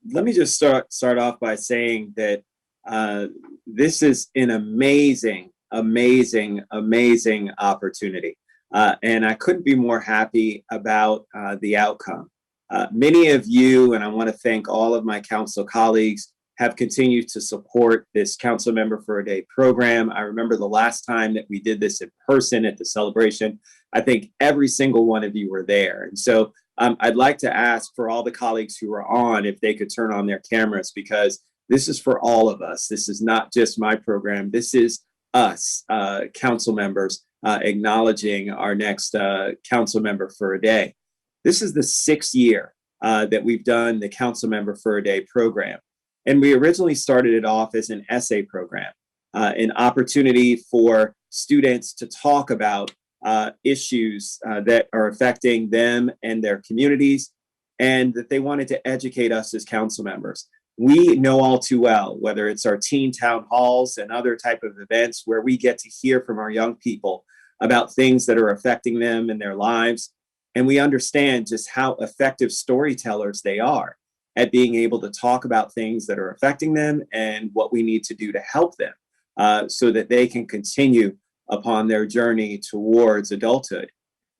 Let me just start off by saying that this is an amazing opportunity. And I couldn't be more happy about the outcome. Many of you, and I want to thank all of my council colleagues, have continued to support this Council Member for a Day program. I remember the last time that we did this in person at the celebration. I think every single one of you were there. And so I'd like to ask for all the colleagues who are on if they could turn on their cameras, because this is for all of us. This is not just my program. This is us, council members, acknowledging our next Council Member for a Day. This is the 6th year that we've done the Council Member for a Day program. And we originally started it off as an essay program, an opportunity for students to talk about issues that are affecting them and their communities, and that they wanted to educate us as council members. We know all too well, whether it's our teen town halls and other type of events where we get to hear from our young people about things that are affecting them and their lives. And we understand just how effective storytellers they are at being able to talk about things that are affecting them and what we need to do to help them so that they can continue upon their journey towards adulthood.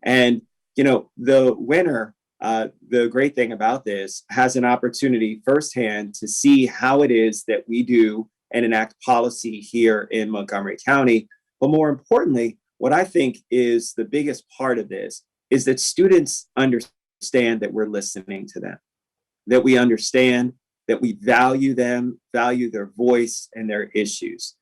And, you know, the winner, the great thing about this, has an opportunity firsthand to see how it is that we do and enact policy here in Montgomery County. But more importantly, what I think is the biggest part of this is that students understand that we're listening to them, that we understand that we value them, value their voice and their issues.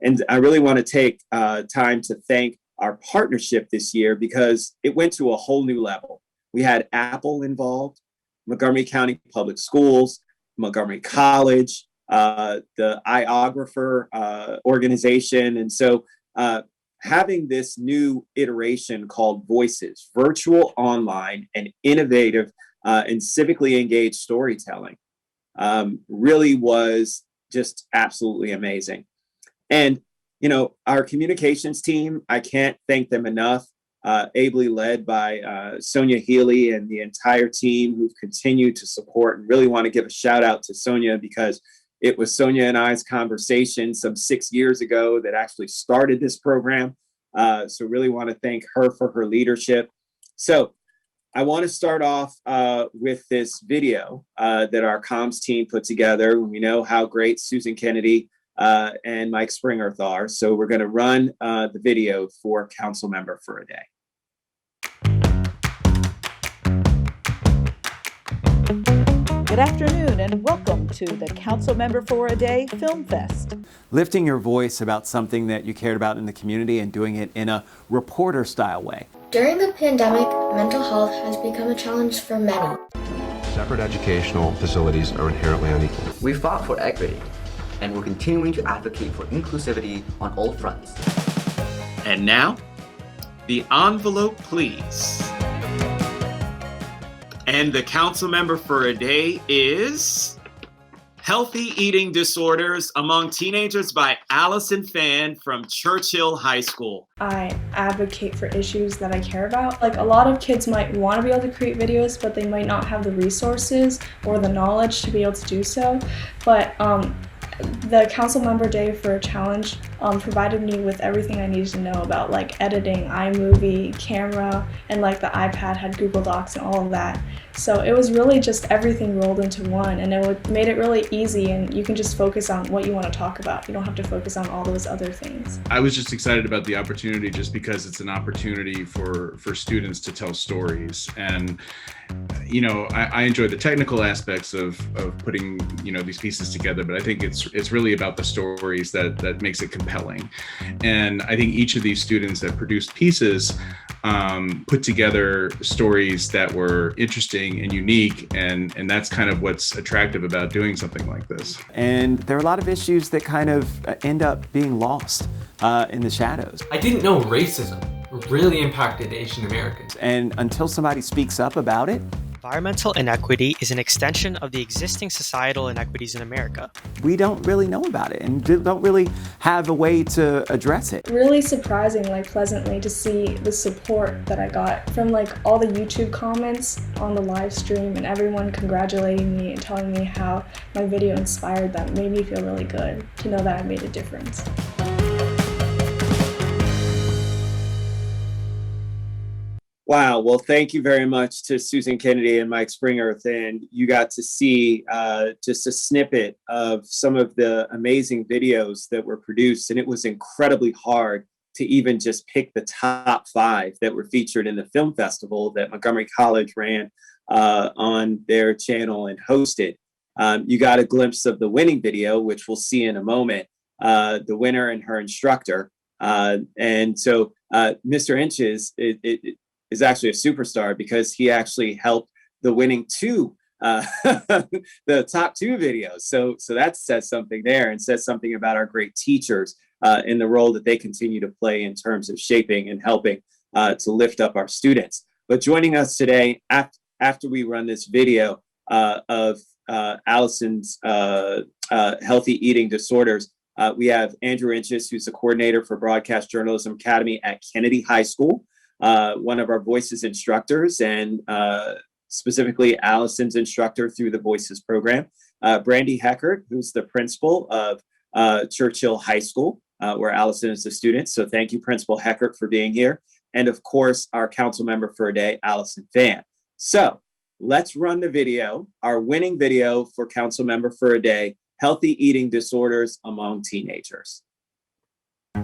And I really want to take time to thank our partnership this year, because it went to a whole new level. We had Apple involved, Montgomery County Public Schools, Montgomery College, the iOgrapher organization. And so having this new iteration called Voices, virtual, online, and innovative and civically engaged storytelling really was just absolutely amazing. And, you know, our communications team, I can't thank them enough, ably led by Sonia Healy and the entire team who've continued to support, and really want to give a shout out to Sonia, because it was Sonia and I's conversation some 6 years ago that actually started this program. So really want to thank her for her leadership. So I want to start off with this video that our comms team put together. We know how great Susan Kennedy and Mike Springerth are. So we're going to run the video for Council Member for a Day. Good afternoon and welcome to the Council Member for a Day Film Fest. Lifting your voice about something that you cared about in the community and doing it in a reporter-style way. During the pandemic, mental health has become a challenge for many. Separate educational facilities are inherently unequal. We fought for equity, and we're continuing to advocate for inclusivity on all fronts. And now, the envelope, please. And the Council Member for a Day is Healthy Eating Disorders Among Teenagers by Allison Fan from Churchill High School. I advocate for issues that I care about. Like, a lot of kids might want to be able to create videos, but they might not have the resources or the knowledge to be able to do so. But the Council Member Day for a Challenge provided me with everything I needed to know about, like editing, iMovie, camera, and like the iPad had Google Docs and all of that. So it was really just everything rolled into one, and it made it really easy, and you can just focus on what you want to talk about. You don't have to focus on all those other things. I was just excited about the opportunity just because it's an opportunity for students to tell stories. And you know, I enjoy the technical aspects of putting, you know, these pieces together, but I think it's really about the stories that makes it compelling. And I think each of these students that produced pieces put together stories that were interesting and unique, and that's kind of what's attractive about doing something like this. And there are a lot of issues that kind of end up being lost in the shadows. I didn't know racism really impacted Asian Americans. And until somebody speaks up about it, Environmental inequity is an extension of the existing societal inequities in America. We don't really know about it and don't really have a way to address it. Really surprising, pleasantly, to see the support that I got from all the YouTube comments on the live stream and everyone congratulating me and telling me how my video inspired them. It made me feel really good to know that I made a difference. Wow. Well, thank you very much to Susan Kennedy and Mike Springerth. And you got to see just a snippet of some of the amazing videos that were produced. And it was incredibly hard to even just pick the top 5 that were featured in the film festival that Montgomery College ran on their channel and hosted. You got a glimpse of the winning video, which we'll see in a moment, the winner and her instructor. And so Mr. Inches, is actually a superstar because he actually helped the winning 2, the top 2 videos. So that says something there and says something about our great teachers in the role that they continue to play in terms of shaping and helping to lift up our students. But joining us today, after we run this video of Allison's healthy eating disorders, we have Andrew Inches, who's the coordinator for Broadcast Journalism Academy at Kennedy High School. One of our Voices instructors and specifically Allison's instructor through the Voices program. Brandy Heckert, who's the principal of Churchill High School, where Allison is a student. So thank you, Principal Heckert, for being here. And of course, our council member for a day, Allison Fan. So let's run the video, our winning video for council member for a day, healthy eating disorders among teenagers.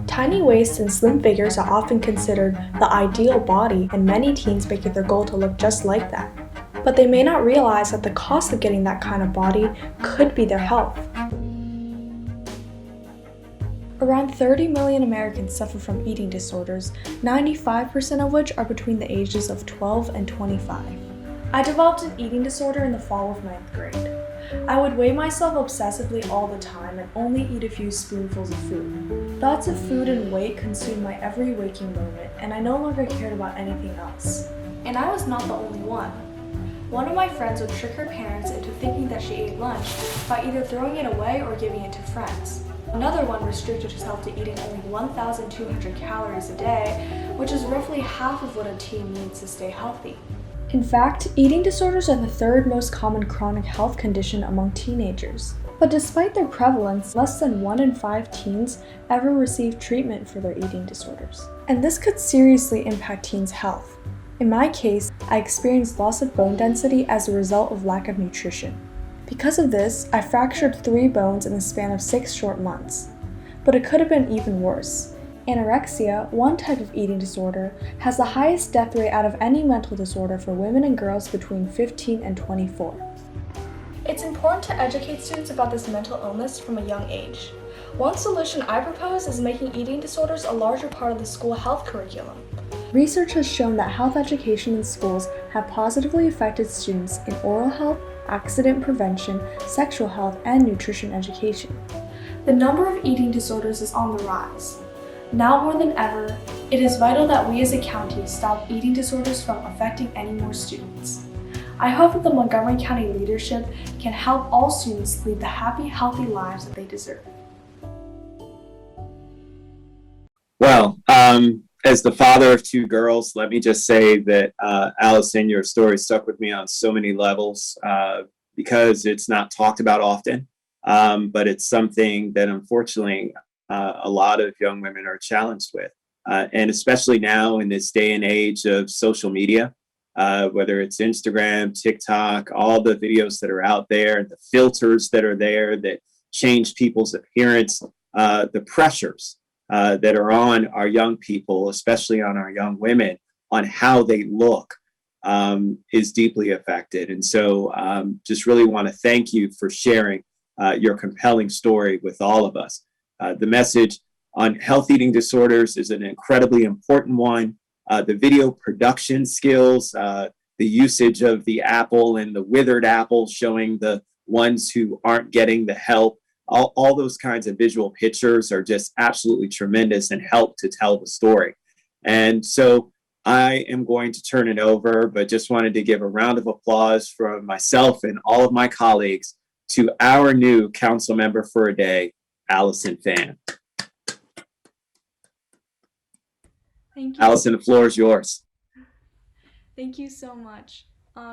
Tiny waists and slim figures are often considered the ideal body, and many teens make it their goal to look just like that. But they may not realize that the cost of getting that kind of body could be their health. Around 30 million Americans suffer from eating disorders, 95% of which are between the ages of 12 and 25. I developed an eating disorder in the fall of 9th grade. I would weigh myself obsessively all the time and only eat a few spoonfuls of food. Thoughts of food and weight consumed my every waking moment, and I no longer cared about anything else. And I was not the only one. One of my friends would trick her parents into thinking that she ate lunch by either throwing it away or giving it to friends. Another one restricted herself to eating only 1,200 calories a day, which is roughly half of what a teen needs to stay healthy. In fact, eating disorders are the 3rd most common chronic health condition among teenagers. But despite their prevalence, less than 1 in 5 teens ever receive treatment for their eating disorders. And this could seriously impact teens' health. In my case, I experienced loss of bone density as a result of lack of nutrition. Because of this, I fractured 3 bones in the span of 6 short months. But it could have been even worse. Anorexia, one type of eating disorder, has the highest death rate out of any mental disorder for women and girls between 15 and 24. It's important to educate students about this mental illness from a young age. One solution I propose is making eating disorders a larger part of the school health curriculum. Research has shown that health education in schools have positively affected students in oral health, accident prevention, sexual health, and nutrition education. The number of eating disorders is on the rise. Now more than ever, it is vital that we as a county stop eating disorders from affecting any more students. I hope that the Montgomery County leadership can help all students lead the happy, healthy lives that they deserve. Well, as the father of 2 girls, let me just say that, Allison, your story stuck with me on so many levels because it's not talked about often, but it's something that unfortunately a lot of young women are challenged with. And especially now in this day and age of social media, whether it's Instagram, TikTok, all the videos that are out there, the filters that are there that change people's appearance, the pressures that are on our young people, especially on our young women, on how they look is deeply affected. And so just really want to thank you for sharing your compelling story with all of us. The message on health eating disorders is an incredibly important one. The video production skills, the usage of the apple and the withered apple, showing the ones who aren't getting the help, all those kinds of visual pictures are just absolutely tremendous and help to tell the story. And so I am going to turn it over, but just wanted to give a round of applause from myself and all of my colleagues to our new council member for a day, Allison Phan. Thank you. Allison, the floor is yours. Thank you so much.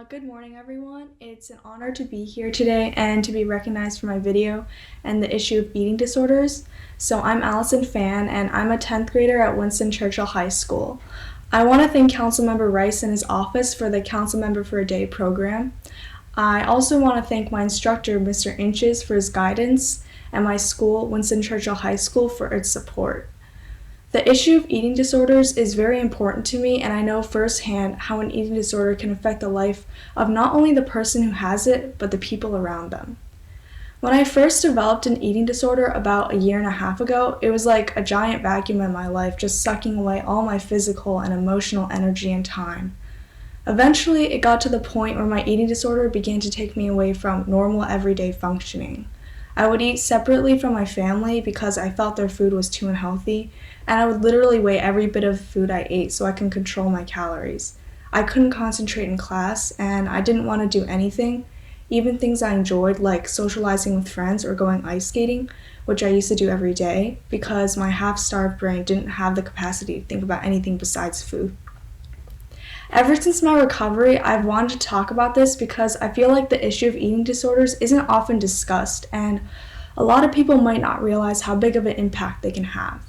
Good morning, everyone. It's an honor to be here today and to be recognized for my video and the issue of eating disorders. So I'm Allison Phan, and I'm a 10th grader at Winston Churchill High School. I want to thank Councilmember Rice and his office for the Council Member for a Day program. I also want to thank my instructor, Mr. Inches, for his guidance, and my school, Winston Churchill High School, for its support. The issue of eating disorders is very important to me, and I know firsthand how an eating disorder can affect the life of not only the person who has it, but the people around them. When I first developed an eating disorder about a year and a half ago, it was like a giant vacuum in my life, just sucking away all my physical and emotional energy and time. Eventually, it got to the point where my eating disorder began to take me away from normal everyday functioning. I would eat separately from my family because I felt their food was too unhealthy, and I would literally weigh every bit of food I ate so I can control my calories. I couldn't concentrate in class, and I didn't want to do anything, even things I enjoyed like socializing with friends or going ice skating, which I used to do every day, because my half-starved brain didn't have the capacity to think about anything besides food. Ever since my recovery, I've wanted to talk about this because I feel like the issue of eating disorders isn't often discussed, and a lot of people might not realize how big of an impact they can have.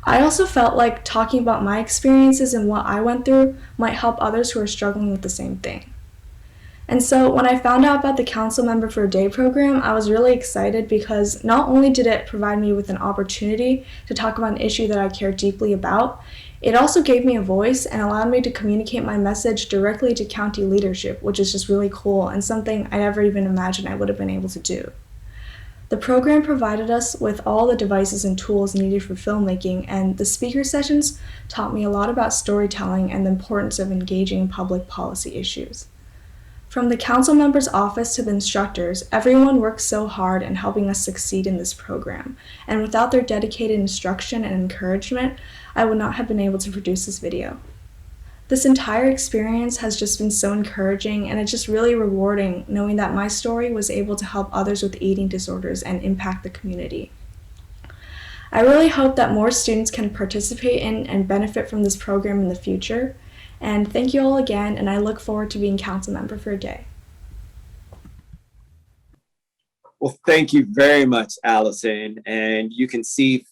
I also felt like talking about my experiences and what I went through might help others who are struggling with the same thing. And so when I found out about the Council Member for a Day program, I was really excited because not only did it provide me with an opportunity to talk about an issue that I care deeply about, it also gave me a voice and allowed me to communicate my message directly to county leadership, which is just really cool and something I never even imagined I would have been able to do. The program provided us with all the devices and tools needed for filmmaking, and the speaker sessions taught me a lot about storytelling and the importance of engaging in public policy issues. From the council member's office to the instructors, everyone worked so hard in helping us succeed in this program, and without their dedicated instruction and encouragement, I would not have been able to produce this video. This entire experience has just been so encouraging, and it's just really rewarding knowing that my story was able to help others with eating disorders and impact the community. I really hope that more students can participate in and benefit from this program in the future. And thank you all again, and I look forward to being council member for a day. Well, thank you very much, Allison. And you can see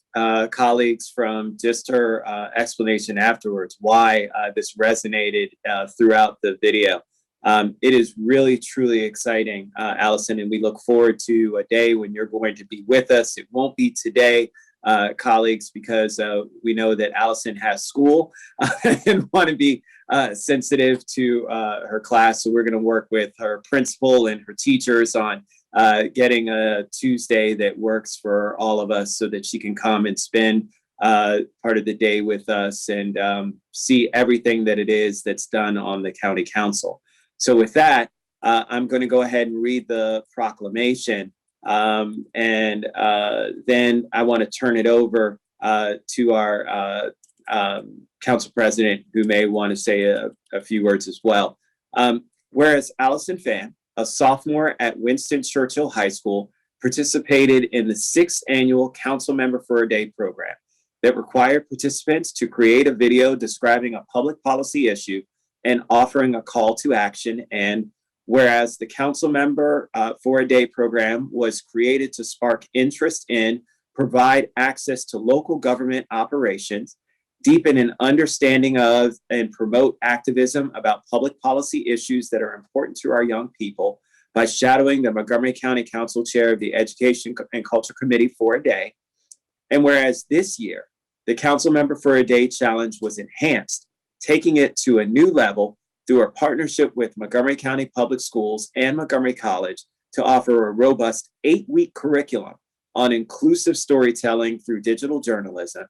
colleagues from just her explanation afterwards why this resonated throughout the video. It is really, truly exciting, Allison, and we look forward to a day when you're going to be with us. It won't be today, colleagues, because we know that Allison has school and want to be sensitive to her class. So we're going to work with her principal and her teachers on getting a Tuesday that works for all of us so that she can come and spend part of the day with us and see everything that it is that's done on the county council. So with that, I'm going to go ahead and read the proclamation. And then I want to turn it over to our council president, who may want to say a few words as well. Whereas Allison Phan, a sophomore at Winston Churchill High School, participated in the 6th annual Council Member for a Day program that required participants to create a video describing a public policy issue and offering a call to action. And whereas the Council Member for a Day program was created to spark interest in, provide access to local government operations, deepen an understanding of, and promote activism about public policy issues that are important to our young people by shadowing the Montgomery County Council Chair of the Education and Culture Committee for a Day. And whereas this year, the Council Member for a Day challenge was enhanced, taking it to a new level through a partnership with Montgomery County Public Schools and Montgomery College to offer a robust 8-week curriculum on inclusive storytelling through digital journalism.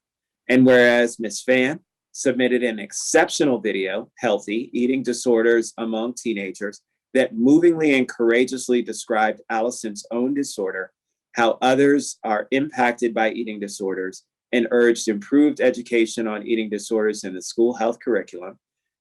And whereas Ms. Phan submitted an exceptional video, Healthy Eating Disorders Among Teenagers, that movingly and courageously described Allison's own disorder, how others are impacted by eating disorders, and urged improved education on eating disorders in the school health curriculum.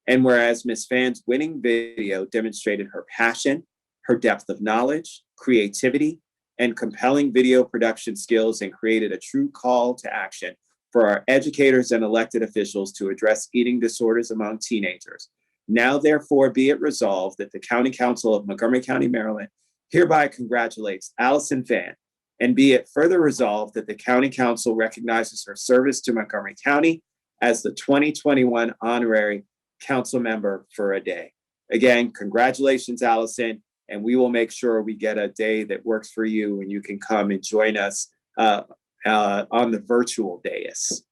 And whereas Ms. Phan's winning video demonstrated her passion, her depth of knowledge, creativity, and compelling video production skills and created a true call to action for our educators and elected officials to address eating disorders among teenagers. Now, therefore, be it resolved that the County Council of Montgomery County, Maryland, hereby congratulates Allison Phan, and be it further resolved that the County Council recognizes her service to Montgomery County as the 2021 Honorary Council Member for a Day. Again, congratulations, Allison, and we will make sure we get a day that works for you and you can come and join us on the virtual dais.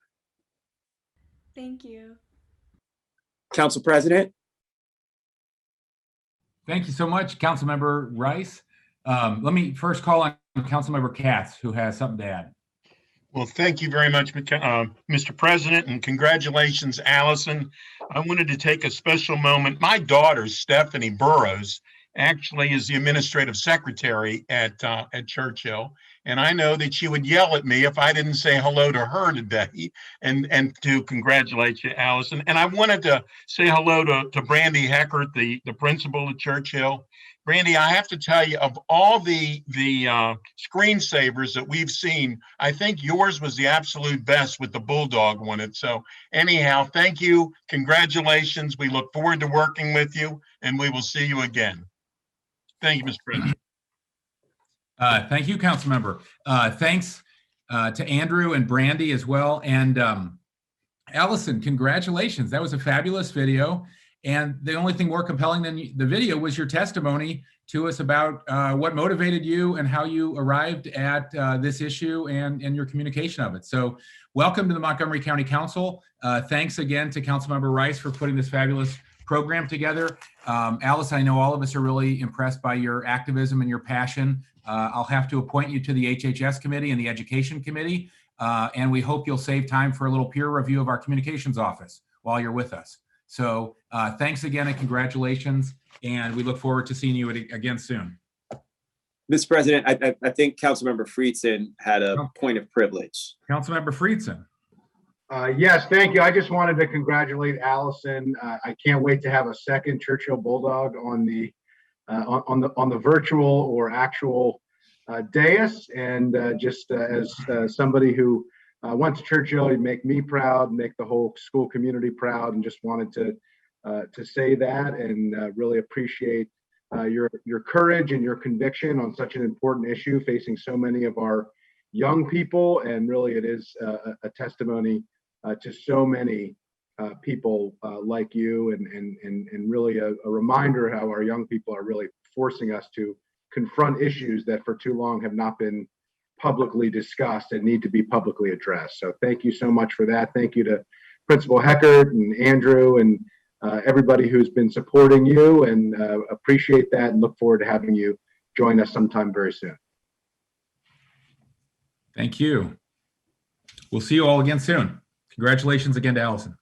Thank you. Council President. Thank you so much, Councilmember Rice. Let me first call on Councilmember Katz, who has something to add. Well, thank you very much, Mr. President, and congratulations, Allison. I wanted to take a special moment. My daughter, Stephanie Burrows, actually is the administrative secretary at Churchill, and I know that she would yell at me if I didn't say hello to her today, and to congratulate you, Allison. And I wanted to say hello to Brandy Heckert, the principal at Churchill. Brandy, I have to tell you, of all the screensavers that we've seen, I think yours was the absolute best with the bulldog one. So anyhow, thank you. Congratulations. We look forward to working with you, and we will see you again. Thank you, Mr. President. Thank you, Councilmember. Thanks to Andrew and Brandy as well. And Allison, congratulations. That was a fabulous video. And the only thing more compelling than the video was your testimony to us about what motivated you and how you arrived at this issue and your communication of it. So welcome to the Montgomery County Council. Thanks again to Councilmember Rice for putting this fabulous program together. Alice, I know all of us are really impressed by your activism and your passion. I'll have to appoint you to the HHS committee and the education committee. And we hope you'll save time for a little peer review of our communications office while you're with us. So thanks again and congratulations. And we look forward to seeing you again soon. Mr. President, I think Councilmember Friedson had a point of privilege. Councilmember Friedson. Yes, thank you. I just wanted to congratulate Allison. I can't wait to have a second Churchill Bulldog on the virtual or actual dais. And just as somebody who went to Churchill, you make me proud, make the whole school community proud, and just wanted to say that and really appreciate your courage and your conviction on such an important issue facing so many of our young people. And really, it is a testimony to so many people like you, and really a reminder how our young people are really forcing us to confront issues that for too long have not been publicly discussed and need to be publicly addressed. So thank you so much for that. Thank you to Principal Heckert and Andrew and everybody who's been supporting you, and appreciate that and look forward to having you join us sometime very soon. Thank you. We'll see you all again soon. Congratulations again to Allison.